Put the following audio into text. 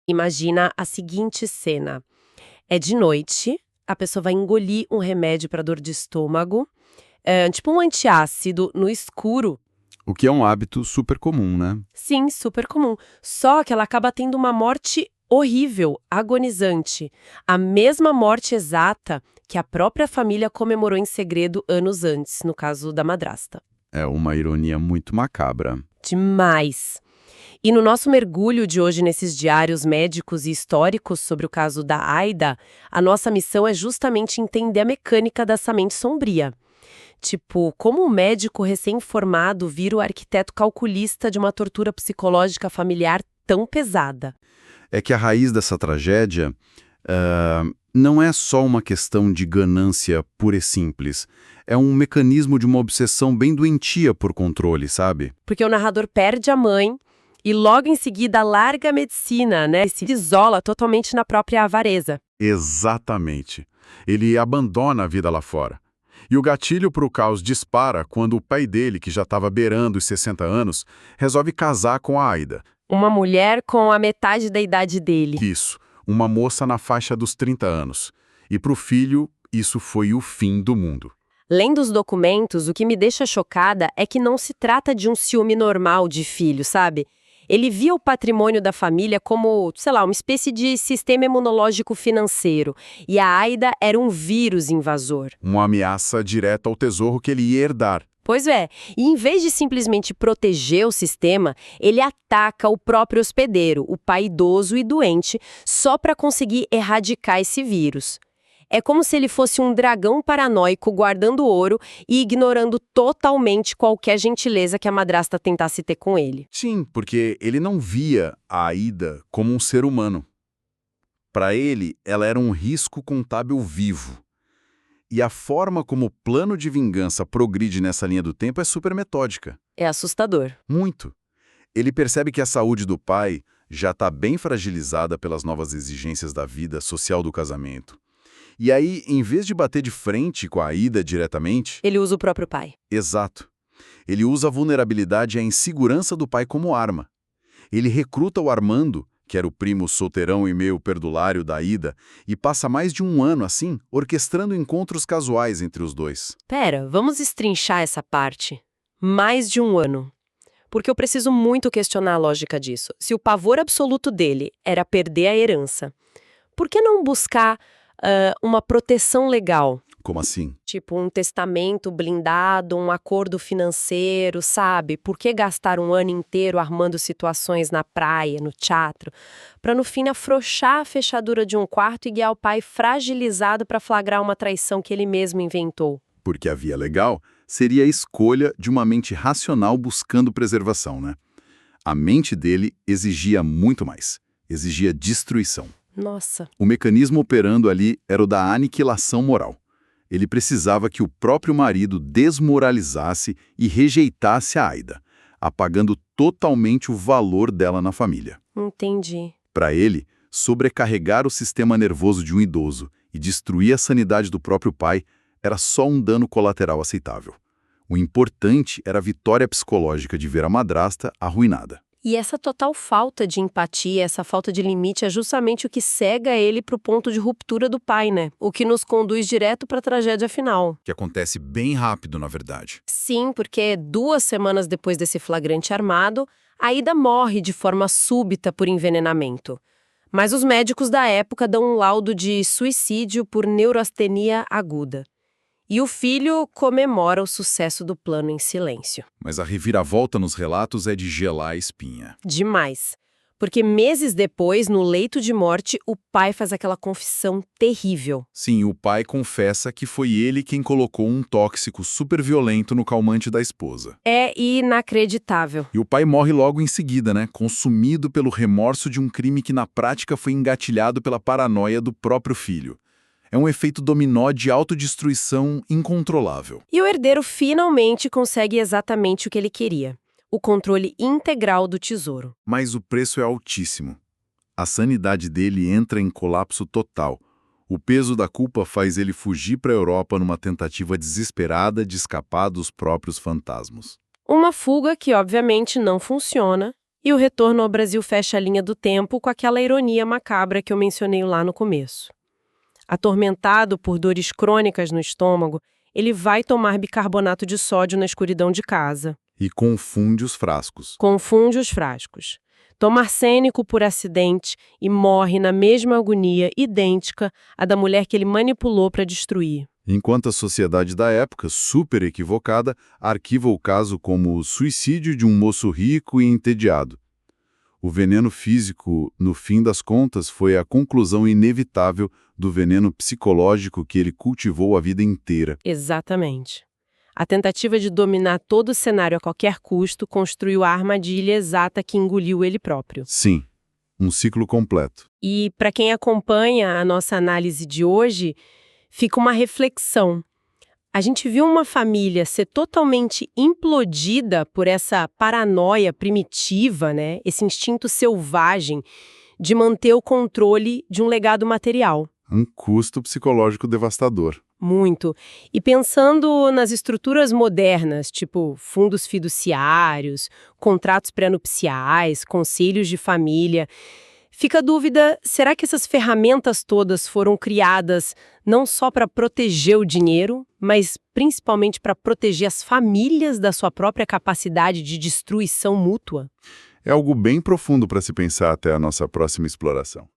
Imagina a seguinte cena. É de noite, a pessoa vai engolir um remédio para dor de estômago, tipo um antiácido, no escuro. O que é um hábito super comum, né? Sim, super comum. Só que ela acaba tendo uma morte horrível, agonizante. A mesma morte exata que a própria família comemorou em segredo anos antes, no caso da madrasta. É uma ironia muito macabra. Demais! E no nosso mergulho de hoje nesses diários médicos e históricos sobre o caso da Aida, a nossa missão é justamente entender a mecânica dessa mente sombria. Tipo, como um médico recém-formado vira o arquiteto calculista de uma tortura psicológica familiar tão pesada. É que a raiz dessa tragédia não é só uma questão de ganância pura e simples. É um mecanismo de uma obsessão bem doentia por controle, sabe? Porque o narrador perde a mãe e logo em seguida larga a medicina, né? E se isola totalmente na própria avareza. Exatamente. Ele abandona a vida lá fora. E o gatilho para o caos dispara quando o pai dele, que já estava beirando os 60 anos, resolve casar com a Aida. Uma mulher com a metade da idade dele. Isso, uma moça na faixa dos 30 anos. E para o filho, isso foi o fim do mundo. Lendo os documentos, o que me deixa chocada é que não se trata de um ciúme normal de filho, sabe? Ele via o patrimônio da família como, sei lá, uma espécie de sistema imunológico financeiro. E a Aida era um vírus invasor. Uma ameaça direta ao tesouro que ele ia herdar. Pois é, e em vez de simplesmente proteger o sistema, ele ataca o próprio hospedeiro, o pai idoso e doente, só para conseguir erradicar esse vírus. É como se ele fosse um dragão paranoico guardando ouro e ignorando totalmente qualquer gentileza que a madrasta tentasse ter com ele. Sim, porque ele não via a Aida como um ser humano. Para ele, ela era um risco contábil vivo. E a forma como o plano de vingança progride nessa linha do tempo é super metódica. É assustador. Muito. Ele percebe que a saúde do pai já está bem fragilizada pelas novas exigências da vida social do casamento. E aí, em vez de bater de frente com a Aida diretamente... Ele usa o próprio pai. Exato. Ele usa a vulnerabilidade e a insegurança do pai como arma. Ele recruta o Armando, que era o primo solteirão e meio perdulário da Aida, e passa mais de um ano, assim, orquestrando encontros casuais entre os dois. Pera, vamos estrinchar essa parte. Mais de um ano. Porque eu preciso muito questionar a lógica disso. Se o pavor absoluto dele era perder a herança, por que não buscar uma proteção legal? Como assim? Tipo um testamento blindado, um acordo financeiro, sabe? Por que gastar um ano inteiro armando situações na praia, no teatro, para no fim afrouxar a fechadura de um quarto e guiar o pai fragilizado para flagrar uma traição que ele mesmo inventou? Porque a via legal seria a escolha de uma mente racional buscando preservação, né? A mente dele exigia muito mais. Exigia destruição. Nossa. O mecanismo operando ali era o da aniquilação moral. Ele precisava que o próprio marido desmoralizasse e rejeitasse a Aida, apagando totalmente o valor dela na família. Entendi. Para ele, sobrecarregar o sistema nervoso de um idoso e destruir a sanidade do próprio pai era só um dano colateral aceitável. O importante era a vitória psicológica de ver a madrasta arruinada. E essa total falta de empatia, essa falta de limite é justamente o que cega ele para o ponto de ruptura do pai, né? O que nos conduz direto para a tragédia final. Que acontece bem rápido, na verdade. Sim, porque 2 semanas depois desse flagrante armado, Aida morre de forma súbita por envenenamento. Mas os médicos da época dão um laudo de suicídio por neurastenia aguda. E o filho comemora o sucesso do plano em silêncio. Mas a reviravolta nos relatos é de gelar a espinha. Demais. Porque meses depois, no leito de morte, o pai faz aquela confissão terrível. Sim, o pai confessa que foi ele quem colocou um tóxico super violento no calmante da esposa. É inacreditável. E o pai morre logo em seguida, né? Consumido pelo remorso de um crime que na prática foi engatilhado pela paranoia do próprio filho. É um efeito dominó de autodestruição incontrolável. E o herdeiro finalmente consegue exatamente o que ele queria: o controle integral do tesouro. Mas o preço é altíssimo. A sanidade dele entra em colapso total. O peso da culpa faz ele fugir para a Europa numa tentativa desesperada de escapar dos próprios fantasmas. Uma fuga que obviamente não funciona E o retorno ao Brasil fecha a linha do tempo com aquela ironia macabra que eu mencionei lá no começo. Atormentado por dores crônicas no estômago, ele vai tomar bicarbonato de sódio na escuridão de casa. E confunde os frascos. Confunde os frascos. Toma arsênico por acidente e morre na mesma agonia idêntica à da mulher que ele manipulou para destruir. Enquanto a sociedade da época, super equivocada, arquiva o caso como o suicídio de um moço rico e entediado. O veneno físico, no fim das contas, foi a conclusão inevitável do veneno psicológico que ele cultivou a vida inteira. Exatamente. A tentativa de dominar todo o cenário a qualquer custo construiu a armadilha exata que engoliu ele próprio. Sim, um ciclo completo. E, para quem acompanha a nossa análise de hoje, fica uma reflexão. A gente viu uma família ser totalmente implodida por essa paranoia primitiva, né? Esse instinto selvagem de manter o controle de um legado material. Um custo psicológico devastador. Muito. E pensando nas estruturas modernas, tipo fundos fiduciários, contratos pré-nupciais, conselhos de família, fica a dúvida, será que essas ferramentas todas foram criadas não só para proteger o dinheiro, mas principalmente para proteger as famílias da sua própria capacidade de destruição mútua? É algo bem profundo para se pensar até a nossa próxima exploração.